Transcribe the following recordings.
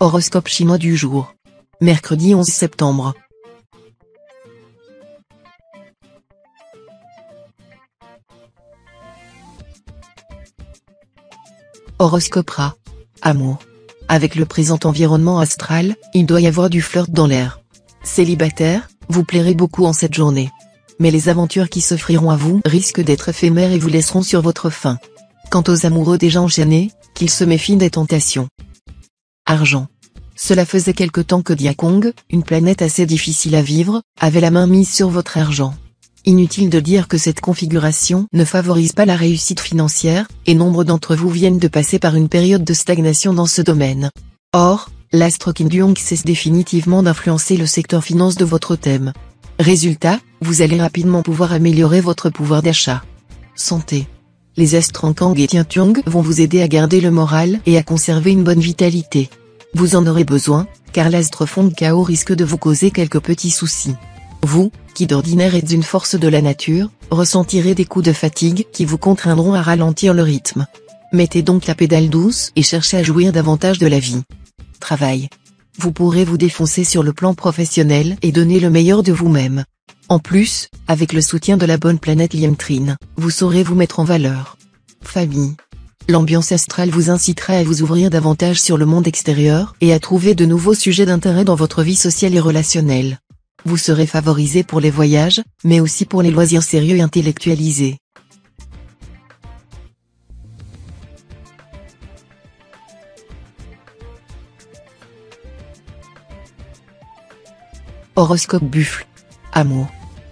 Horoscope chinois du jour. Mercredi 11 septembre. Horoscope Ra. Amour. Avec le présent environnement astral, il doit y avoir du flirt dans l'air. Célibataire, vous plairez beaucoup en cette journée. Mais les aventures qui s'offriront à vous risquent d'être éphémères et vous laisseront sur votre faim. Quant aux amoureux déjà enchaînés, qu'ils se méfient des tentations. Argent. Cela faisait quelque temps que Diakong, une planète assez difficile à vivre, avait la main mise sur votre argent. Inutile de dire que cette configuration ne favorise pas la réussite financière, et nombre d'entre vous viennent de passer par une période de stagnation dans ce domaine. Or, l'astre Kim Duong cesse définitivement d'influencer le secteur finance de votre thème. Résultat, vous allez rapidement pouvoir améliorer votre pouvoir d'achat. Santé. Les astres en Kang et Tiantiong vont vous aider à garder le moral et à conserver une bonne vitalité. Vous en aurez besoin, car l'astre fond de chaos risque de vous causer quelques petits soucis. Vous, qui d'ordinaire êtes une force de la nature, ressentirez des coups de fatigue qui vous contraindront à ralentir le rythme. Mettez donc la pédale douce et cherchez à jouir davantage de la vie. Travail. Vous pourrez vous défoncer sur le plan professionnel et donner le meilleur de vous-même. En plus, avec le soutien de la bonne planète Liemtrin, vous saurez vous mettre en valeur. Famille. L'ambiance astrale vous incitera à vous ouvrir davantage sur le monde extérieur et à trouver de nouveaux sujets d'intérêt dans votre vie sociale et relationnelle. Vous serez favorisé pour les voyages, mais aussi pour les loisirs sérieux et intellectualisés. Horoscope Buffle. Amour.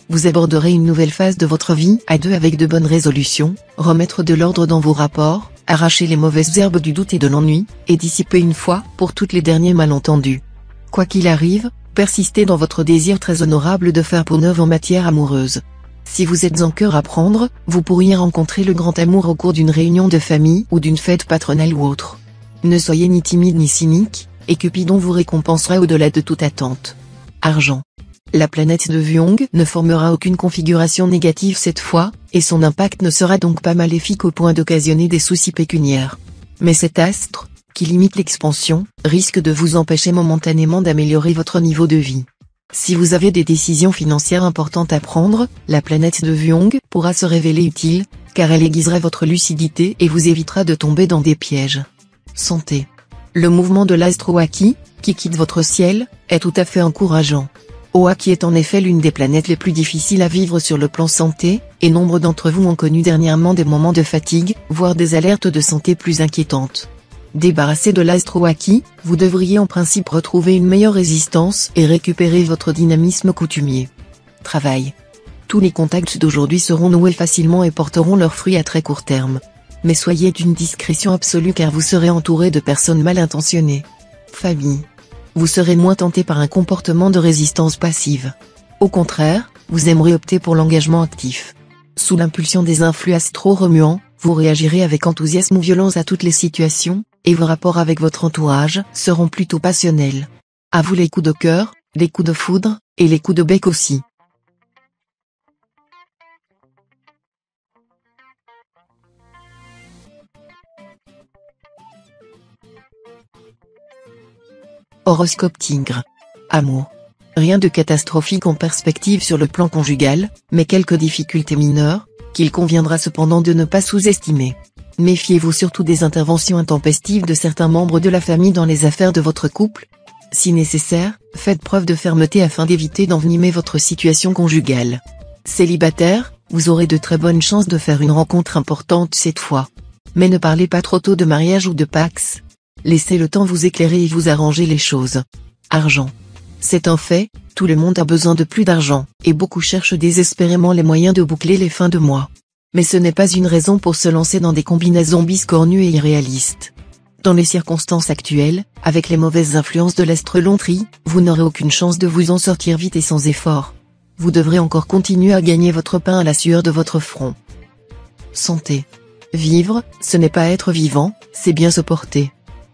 Vous aborderez une nouvelle phase de votre vie à deux avec de bonnes résolutions, remettre de l'ordre dans vos rapports, arracher les mauvaises herbes du doute et de l'ennui, et dissiper une fois pour toutes les derniers malentendus. Quoi qu'il arrive, persistez dans votre désir très honorable de faire peau neuve en matière amoureuse. Si vous êtes en cœur à prendre, vous pourriez rencontrer le grand amour au cours d'une réunion de famille ou d'une fête patronale ou autre. Ne soyez ni timide ni cynique, et Cupidon vous récompensera au-delà de toute attente. Argent. La planète de Vuong ne formera aucune configuration négative cette fois, et son impact ne sera donc pas maléfique au point d'occasionner des soucis pécuniaires. Mais cet astre, qui limite l'expansion, risque de vous empêcher momentanément d'améliorer votre niveau de vie. Si vous avez des décisions financières importantes à prendre, la planète de Vuong pourra se révéler utile, car elle aiguisera votre lucidité et vous évitera de tomber dans des pièges. Santé. Le mouvement de l'astre Oaki, qui quitte votre ciel, est tout à fait encourageant. Oaki est en effet l'une des planètes les plus difficiles à vivre sur le plan santé, et nombre d'entre vous ont connu dernièrement des moments de fatigue, voire des alertes de santé plus inquiétantes. Débarrassé de l'astre Oaki, vous devriez en principe retrouver une meilleure résistance et récupérer votre dynamisme coutumier. Travail. Tous les contacts d'aujourd'hui seront noués facilement et porteront leurs fruits à très court terme. Mais soyez d'une discrétion absolue car vous serez entouré de personnes mal intentionnées. Famille. Vous serez moins tenté par un comportement de résistance passive. Au contraire, vous aimerez opter pour l'engagement actif. Sous l'impulsion des influx astro-remuants, vous réagirez avec enthousiasme ou violence à toutes les situations, et vos rapports avec votre entourage seront plutôt passionnels. À vous les coups de cœur, les coups de foudre, et les coups de bec aussi. Horoscope Tigre. Amour. Rien de catastrophique en perspective sur le plan conjugal, mais quelques difficultés mineures, qu'il conviendra cependant de ne pas sous-estimer. Méfiez-vous surtout des interventions intempestives de certains membres de la famille dans les affaires de votre couple. Si nécessaire, faites preuve de fermeté afin d'éviter d'envenimer votre situation conjugale. Célibataire, vous aurez de très bonnes chances de faire une rencontre importante cette fois. Mais ne parlez pas trop tôt de mariage ou de pax. Laissez le temps vous éclairer et vous arranger les choses. Argent. C'est un fait, tout le monde a besoin de plus d'argent, et beaucoup cherchent désespérément les moyens de boucler les fins de mois. Mais ce n'est pas une raison pour se lancer dans des combinaisons biscornues et irréalistes. Dans les circonstances actuelles, avec les mauvaises influences de l'astre Lontri, vous n'aurez aucune chance de vous en sortir vite et sans effort. Vous devrez encore continuer à gagner votre pain à la sueur de votre front. Santé. Vivre, ce n'est pas être vivant, c'est bien se porter.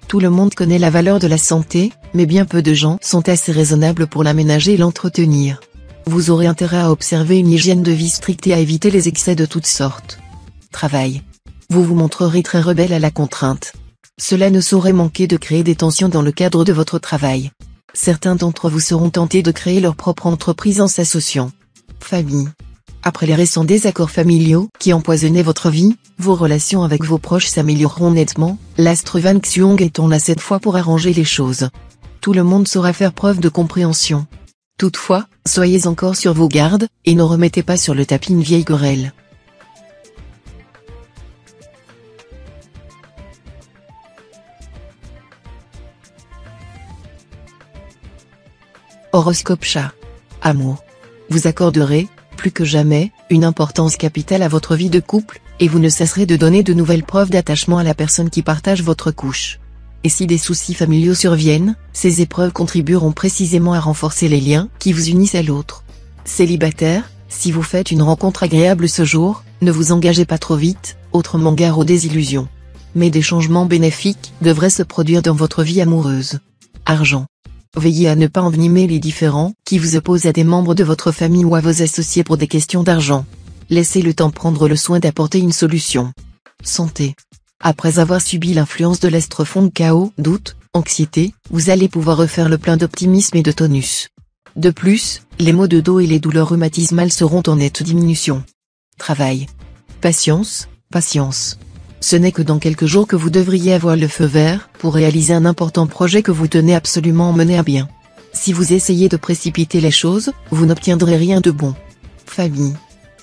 Tout le monde connaît la valeur de la santé, mais bien peu de gens sont assez raisonnables pour l'aménager et l'entretenir. Vous aurez intérêt à observer une hygiène de vie stricte et à éviter les excès de toutes sortes. Travail. Vous vous montrerez très rebelle à la contrainte. Cela ne saurait manquer de créer des tensions dans le cadre de votre travail. Certains d'entre vous seront tentés de créer leur propre entreprise en s'associant. Famille. Après les récents désaccords familiaux qui empoisonnaient votre vie, vos relations avec vos proches s'amélioreront nettement, l'astre Wang Xiong étant là cette fois pour arranger les choses. Tout le monde saura faire preuve de compréhension. Toutefois, soyez encore sur vos gardes, et ne remettez pas sur le tapis une vieille querelle. Horoscope chat. Amour. Vous accorderez, plus que jamais, une importance capitale à votre vie de couple, et vous ne cesserez de donner de nouvelles preuves d'attachement à la personne qui partage votre couche. Et si des soucis familiaux surviennent, ces épreuves contribueront précisément à renforcer les liens qui vous unissent à l'autre. Célibataire, si vous faites une rencontre agréable ce jour, ne vous engagez pas trop vite, autrement gare aux désillusions. Mais des changements bénéfiques devraient se produire dans votre vie amoureuse. Argent. Veillez à ne pas envenimer les différends qui vous opposent à des membres de votre famille ou à vos associés pour des questions d'argent. Laissez le temps prendre le soin d'apporter une solution. Santé. Après avoir subi l'influence de l'astre fond chaos, doute, anxiété, vous allez pouvoir refaire le plein d'optimisme et de tonus. De plus, les maux de dos et les douleurs rhumatismales seront en nette diminution. Travail. Patience, patience. Ce n'est que dans quelques jours que vous devriez avoir le feu vert pour réaliser un important projet que vous tenez absolument à mener à bien. Si vous essayez de précipiter les choses, vous n'obtiendrez rien de bon. Famille.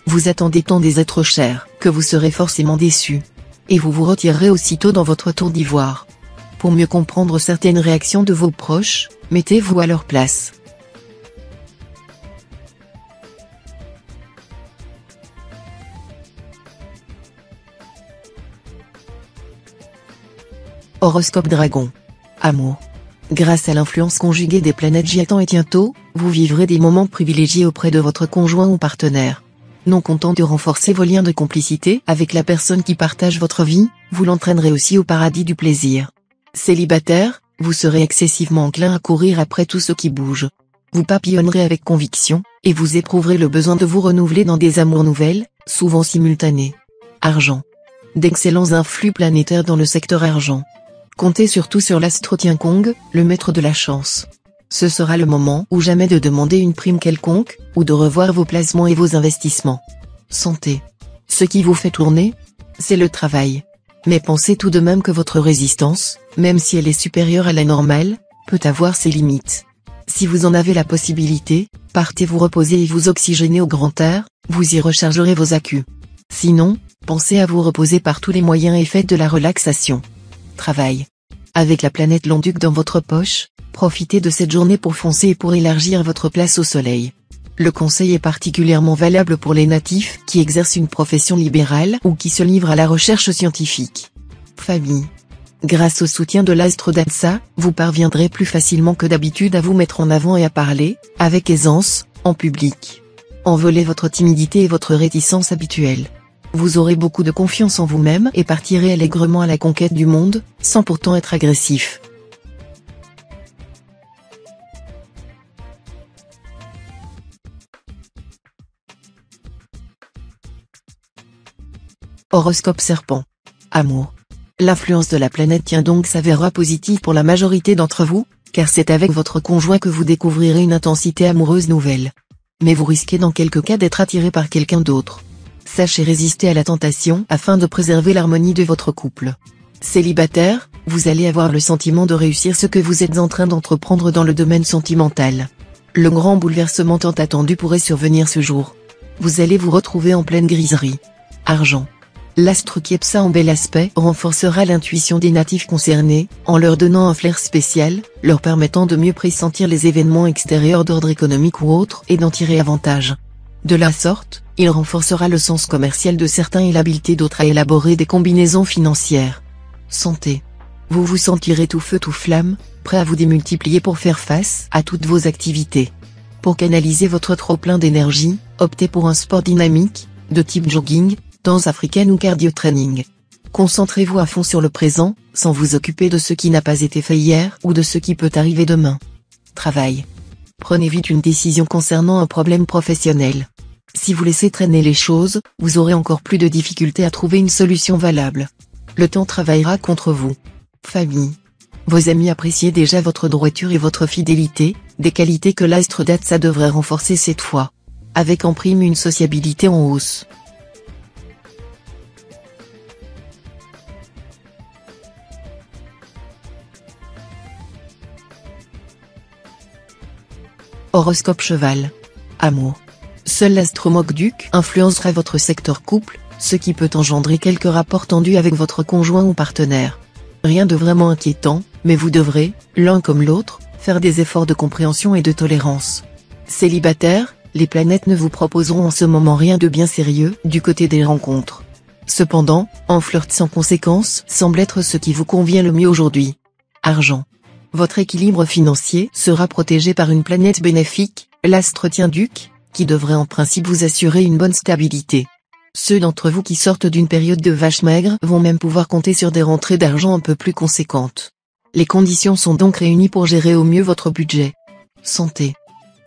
Vous attendez tant des êtres chers que vous serez forcément déçus. Et vous vous retirerez aussitôt dans votre tour d'ivoire. Pour mieux comprendre certaines réactions de vos proches, mettez-vous à leur place. Horoscope Dragon. Amour. Grâce à l'influence conjuguée des planètes Jiatan et Tianto, vous vivrez des moments privilégiés auprès de votre conjoint ou partenaire. Non content de renforcer vos liens de complicité avec la personne qui partage votre vie, vous l'entraînerez aussi au paradis du plaisir. Célibataire, vous serez excessivement enclin à courir après tout ce qui bouge. Vous papillonnerez avec conviction, et vous éprouverez le besoin de vous renouveler dans des amours nouvelles, souvent simultanées. Argent. D'excellents influx planétaires dans le secteur argent. Comptez surtout sur l'astre Tiankong, le maître de la chance. Ce sera le moment ou jamais de demander une prime quelconque, ou de revoir vos placements et vos investissements. Santé. Ce qui vous fait tourner, c'est le travail. Mais pensez tout de même que votre résistance, même si elle est supérieure à la normale, peut avoir ses limites. Si vous en avez la possibilité, partez vous reposer et vous oxygéner au grand air, vous y rechargerez vos accus. Sinon, pensez à vous reposer par tous les moyens et faites de la relaxation. Travail. Avec la planète Londuc dans votre poche, profitez de cette journée pour foncer et pour élargir votre place au soleil. Le conseil est particulièrement valable pour les natifs qui exercent une profession libérale ou qui se livrent à la recherche scientifique. Famille. Grâce au soutien de l'astre d'Atsa, vous parviendrez plus facilement que d'habitude à vous mettre en avant et à parler, avec aisance, en public. Envolez votre timidité et votre réticence habituelle. Vous aurez beaucoup de confiance en vous-même et partirez allègrement à la conquête du monde, sans pourtant être agressif. Horoscope Serpent. Amour. L'influence de la planète Tiandong s'avérera positive pour la majorité d'entre vous, car c'est avec votre conjoint que vous découvrirez une intensité amoureuse nouvelle. Mais vous risquez dans quelques cas d'être attiré par quelqu'un d'autre. Sachez résister à la tentation afin de préserver l'harmonie de votre couple. Célibataire, vous allez avoir le sentiment de réussir ce que vous êtes en train d'entreprendre dans le domaine sentimental. Le grand bouleversement tant attendu pourrait survenir ce jour. Vous allez vous retrouver en pleine griserie. Argent. L'astre Kiepsa en bel aspect renforcera l'intuition des natifs concernés, en leur donnant un flair spécial, leur permettant de mieux pressentir les événements extérieurs d'ordre économique ou autre et d'en tirer avantage. De la sorte, il renforcera le sens commercial de certains et l'habileté d'autres à élaborer des combinaisons financières. Santé. Vous vous sentirez tout feu tout flamme, prêt à vous démultiplier pour faire face à toutes vos activités. Pour canaliser votre trop-plein d'énergie, optez pour un sport dynamique, de type jogging, danse africaine ou cardio-training. Concentrez-vous à fond sur le présent, sans vous occuper de ce qui n'a pas été fait hier ou de ce qui peut arriver demain. Travail. Prenez vite une décision concernant un problème professionnel. Si vous laissez traîner les choses, vous aurez encore plus de difficultés à trouver une solution valable. Le temps travaillera contre vous. Famille. Vos amis appréciaient déjà votre droiture et votre fidélité, des qualités que l'astre Datsa devrait renforcer cette fois. Avec en prime une sociabilité en hausse. Horoscope Cheval. Amour. Seul l'astrologue Duc influencera votre secteur couple, ce qui peut engendrer quelques rapports tendus avec votre conjoint ou partenaire. Rien de vraiment inquiétant, mais vous devrez, l'un comme l'autre, faire des efforts de compréhension et de tolérance. Célibataire, les planètes ne vous proposeront en ce moment rien de bien sérieux du côté des rencontres. Cependant, un flirt sans conséquence semble être ce qui vous convient le mieux aujourd'hui. Argent. Votre équilibre financier sera protégé par une planète bénéfique, l'astre Duc, qui devrait en principe vous assurer une bonne stabilité. Ceux d'entre vous qui sortent d'une période de vache maigre vont même pouvoir compter sur des rentrées d'argent un peu plus conséquentes. Les conditions sont donc réunies pour gérer au mieux votre budget. Santé.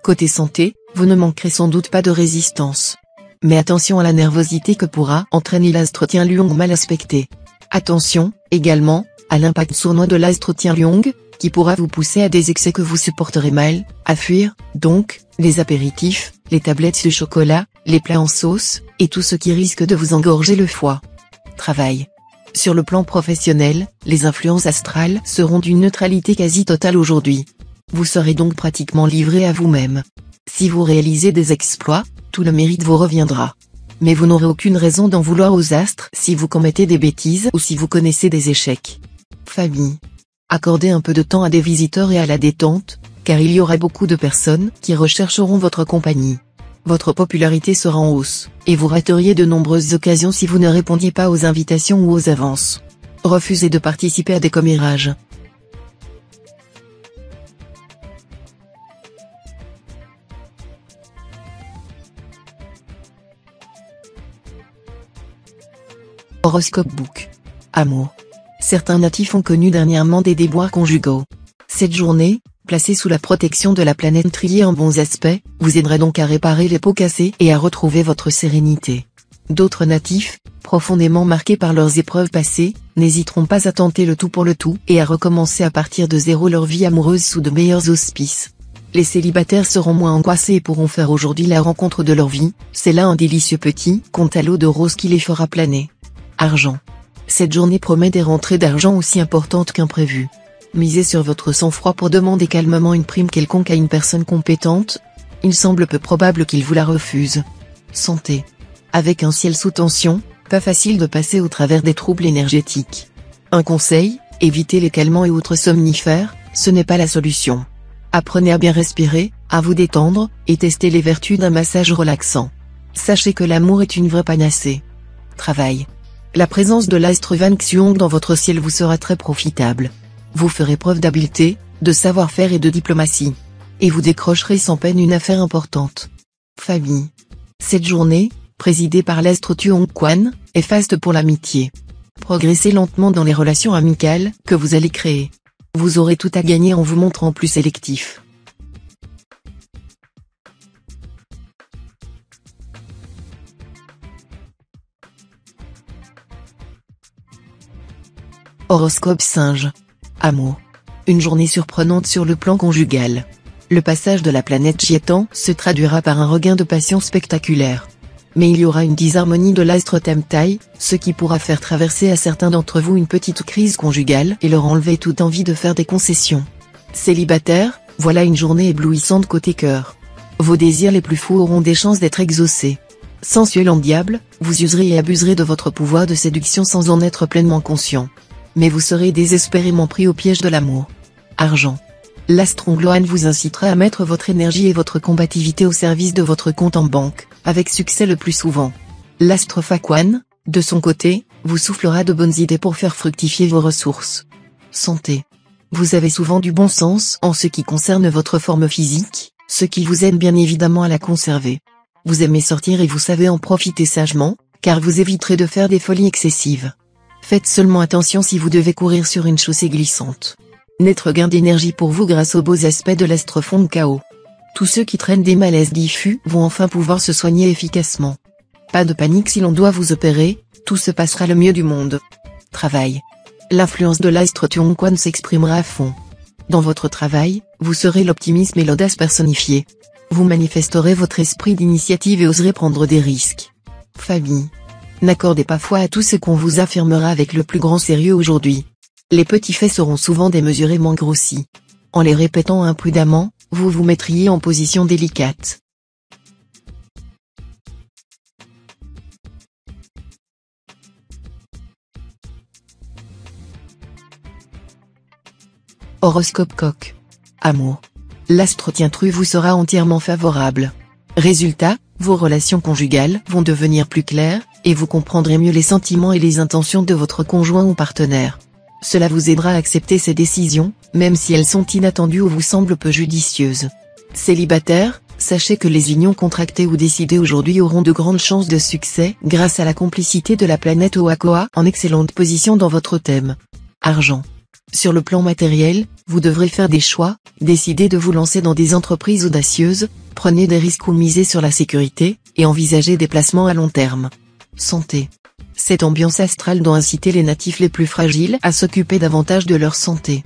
Côté santé, vous ne manquerez sans doute pas de résistance. Mais attention à la nervosité que pourra entraîner l'astre Lion mal aspecté. Attention, également, à l'impact sournois de l'astre Lion, qui pourra vous pousser à des excès que vous supporterez mal, à fuir, donc, les apéritifs, les tablettes de chocolat, les plats en sauce, et tout ce qui risque de vous engorger le foie. Travail. Sur le plan professionnel, les influences astrales seront d'une neutralité quasi totale aujourd'hui. Vous serez donc pratiquement livré à vous-même. Si vous réalisez des exploits, tout le mérite vous reviendra. Mais vous n'aurez aucune raison d'en vouloir aux astres si vous commettez des bêtises ou si vous connaissez des échecs. Famille. Accordez un peu de temps à des visiteurs et à la détente, car il y aura beaucoup de personnes qui rechercheront votre compagnie. Votre popularité sera en hausse, et vous rateriez de nombreuses occasions si vous ne répondiez pas aux invitations ou aux avances. Refusez de participer à des commérages. Horoscope Book. Amour. Certains natifs ont connu dernièrement des déboires conjugaux. Cette journée, placée sous la protection de la planète triée en bons aspects, vous aiderait donc à réparer les pots cassés et à retrouver votre sérénité. D'autres natifs, profondément marqués par leurs épreuves passées, n'hésiteront pas à tenter le tout pour le tout et à recommencer à partir de zéro leur vie amoureuse sous de meilleurs auspices. Les célibataires seront moins angoissés et pourront faire aujourd'hui la rencontre de leur vie, c'est là un délicieux petit conte à l'eau de rose qui les fera planer. Argent. Cette journée promet des rentrées d'argent aussi importantes qu'imprévues. Misez sur votre sang-froid pour demander calmement une prime quelconque à une personne compétente. Il semble peu probable qu'il vous la refuse. Santé. Avec un ciel sous tension, pas facile de passer au travers des troubles énergétiques. Un conseil, évitez les calmants et autres somnifères, ce n'est pas la solution. Apprenez à bien respirer, à vous détendre, et testez les vertus d'un massage relaxant. Sachez que l'amour est une vraie panacée. Travail. La présence de l'astre Xiong dans votre ciel vous sera très profitable. Vous ferez preuve d'habileté, de savoir-faire et de diplomatie. Et vous décrocherez sans peine une affaire importante. Famille. Cette journée, présidée par l'astre Quan, est faste pour l'amitié. Progressez lentement dans les relations amicales que vous allez créer. Vous aurez tout à gagner en vous montrant plus sélectif. Horoscope Singe. Amour. Une journée surprenante sur le plan conjugal. Le passage de la planète Jiétan se traduira par un regain de passion spectaculaire. Mais il y aura une disharmonie de l'astre Tamtai, ce qui pourra faire traverser à certains d'entre vous une petite crise conjugale et leur enlever toute envie de faire des concessions. Célibataire, voilà une journée éblouissante côté cœur. Vos désirs les plus fous auront des chances d'être exaucés. Sensuel en diable, vous userez et abuserez de votre pouvoir de séduction sans en être pleinement conscient. Mais vous serez désespérément pris au piège de l'amour. Argent. L'astre Ongloan vous incitera à mettre votre énergie et votre combativité au service de votre compte en banque, avec succès le plus souvent. L'astre Faquan, de son côté, vous soufflera de bonnes idées pour faire fructifier vos ressources. Santé. Vous avez souvent du bon sens en ce qui concerne votre forme physique, ce qui vous aide bien évidemment à la conserver. Vous aimez sortir et vous savez en profiter sagement, car vous éviterez de faire des folies excessives. Faites seulement attention si vous devez courir sur une chaussée glissante. Net regain d'énergie pour vous grâce aux beaux aspects de l'astre Fond Chaos. Tous ceux qui traînent des malaises diffus vont enfin pouvoir se soigner efficacement. Pas de panique si l'on doit vous opérer, tout se passera le mieux du monde. Travail. l'influence de l'astre Tiongquan s'exprimera à fond. Dans votre travail, vous serez l'optimisme et l'audace personnifiés. Vous manifesterez votre esprit d'initiative et oserez prendre des risques. Famille. N'accordez pas foi à tout ce qu'on vous affirmera avec le plus grand sérieux aujourd'hui. Les petits faits seront souvent démesurément grossis. En les répétant imprudemment, vous vous mettriez en position délicate. Horoscope Coq. Amour. L'astre Tien-Tru vous sera entièrement favorable. Résultat, vos relations conjugales vont devenir plus claires, et vous comprendrez mieux les sentiments et les intentions de votre conjoint ou partenaire. Cela vous aidera à accepter ces décisions, même si elles sont inattendues ou vous semblent peu judicieuses. Célibataire, sachez que les unions contractées ou décidées aujourd'hui auront de grandes chances de succès grâce à la complicité de la planète Oakoa en excellente position dans votre thème. Argent. Sur le plan matériel, vous devrez faire des choix, décider de vous lancer dans des entreprises audacieuses, prenez des risques ou misez sur la sécurité, et envisagez des placements à long terme. Santé. Cette ambiance astrale doit inciter les natifs les plus fragiles à s'occuper davantage de leur santé.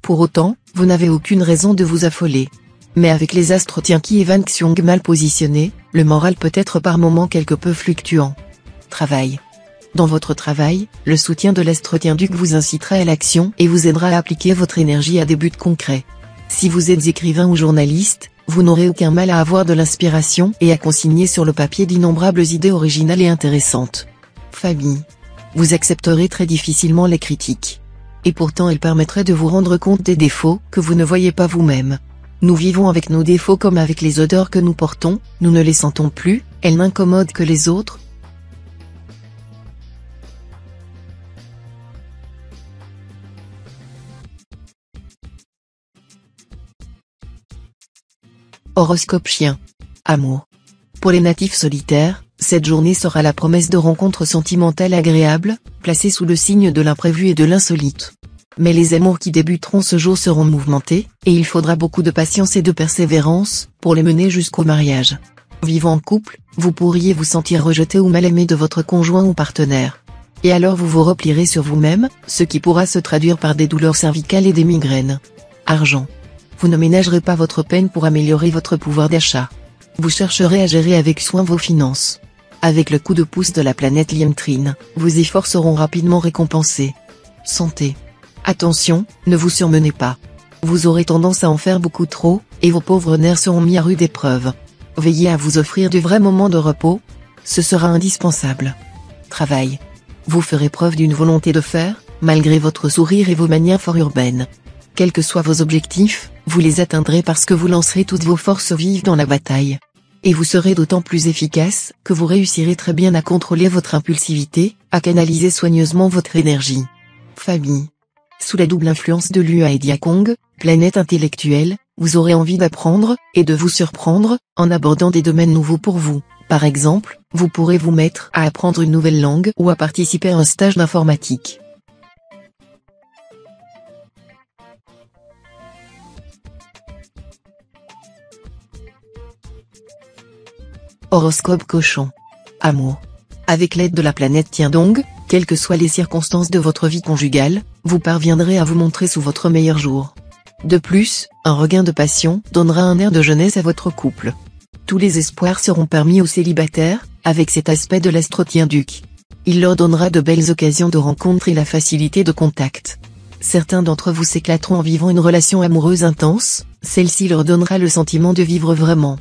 Pour autant, vous n'avez aucune raison de vous affoler. Mais avec les astres Tianqi et Van Xiong mal positionnés, le moral peut être par moments quelque peu fluctuant. Travail. Dans votre travail, le soutien de l'astre Tien-Duc vous incitera à l'action et vous aidera à appliquer votre énergie à des buts concrets. Si vous êtes écrivain ou journaliste, vous n'aurez aucun mal à avoir de l'inspiration et à consigner sur le papier d'innombrables idées originales et intéressantes. Famille. Vous accepterez très difficilement les critiques. Et pourtant elles permettraient de vous rendre compte des défauts que vous ne voyez pas vous-même. Nous vivons avec nos défauts comme avec les odeurs que nous portons, nous ne les sentons plus, elles n'incommodent que les autres. Horoscope Chien. Amour. Pour les natifs solitaires, cette journée sera la promesse de rencontres sentimentales agréables, placées sous le signe de l'imprévu et de l'insolite. Mais les amours qui débuteront ce jour seront mouvementés, et il faudra beaucoup de patience et de persévérance, pour les mener jusqu'au mariage. Vivant en couple, vous pourriez vous sentir rejeté ou mal aimé de votre conjoint ou partenaire. Et alors vous vous replierez sur vous-même, ce qui pourra se traduire par des douleurs cervicales et des migraines. Argent. Vous ne ménagerez pas votre peine pour améliorer votre pouvoir d'achat. Vous chercherez à gérer avec soin vos finances. Avec le coup de pouce de la planète Liemtrin, vos efforts seront rapidement récompensés. Santé. Attention, ne vous surmenez pas. Vous aurez tendance à en faire beaucoup trop, et vos pauvres nerfs seront mis à rude épreuve. Veillez à vous offrir de vrais moments de repos. Ce sera indispensable. Travail. Vous ferez preuve d'une volonté de faire, malgré votre sourire et vos manières fort urbaines. Quels que soient vos objectifs, vous les atteindrez parce que vous lancerez toutes vos forces vives dans la bataille. Et vous serez d'autant plus efficace que vous réussirez très bien à contrôler votre impulsivité, à canaliser soigneusement votre énergie. Famille. Sous la double influence de Lua et Diakong, planète intellectuelle, vous aurez envie d'apprendre, et de vous surprendre, en abordant des domaines nouveaux pour vous. Par exemple, vous pourrez vous mettre à apprendre une nouvelle langue ou à participer à un stage d'informatique. Horoscope Cochon. Amour. Avec l'aide de la planète Tiendong, quelles que soient les circonstances de votre vie conjugale, vous parviendrez à vous montrer sous votre meilleur jour. De plus, un regain de passion donnera un air de jeunesse à votre couple. Tous les espoirs seront permis aux célibataires, avec cet aspect de l'astre Tien-Duc. Il leur donnera de belles occasions de rencontres et la facilité de contact. Certains d'entre vous s'éclateront en vivant une relation amoureuse intense, celle-ci leur donnera le sentiment de vivre vraiment.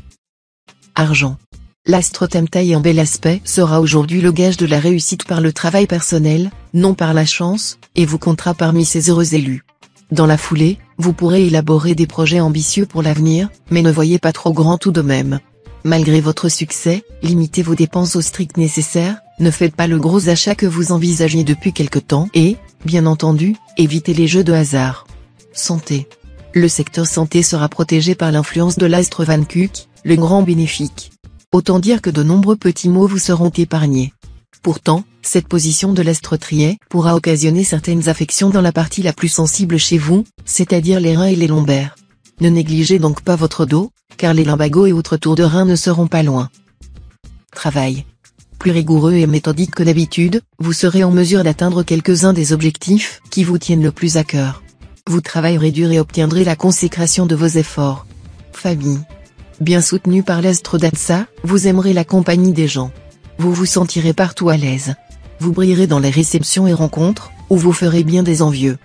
Argent. L'astre Tamtai en bel aspect sera aujourd'hui le gage de la réussite par le travail personnel, non par la chance, et vous comptera parmi ces heureux élus. Dans la foulée, vous pourrez élaborer des projets ambitieux pour l'avenir, mais ne voyez pas trop grand tout de même. Malgré votre succès, limitez vos dépenses au strict nécessaire, ne faites pas le gros achat que vous envisagiez depuis quelque temps et, bien entendu, évitez les jeux de hasard. Santé. Le secteur santé sera protégé par l'influence de l'astre Van Kuk, le grand bénéfique. Autant dire que de nombreux petits maux vous seront épargnés. Pourtant, cette position de l'astre Trier pourra occasionner certaines affections dans la partie la plus sensible chez vous, c'est-à-dire les reins et les lombaires. Ne négligez donc pas votre dos, car les lumbagos et autres tours de reins ne seront pas loin. Travail. plus rigoureux et méthodique que d'habitude, vous serez en mesure d'atteindre quelques-uns des objectifs qui vous tiennent le plus à cœur. Vous travaillerez dur et obtiendrez la consécration de vos efforts. Famille. Bien soutenu par l'astre d'Atsa, vous aimerez la compagnie des gens. Vous vous sentirez partout à l'aise. Vous brillerez dans les réceptions et rencontres, où vous ferez bien des envieux.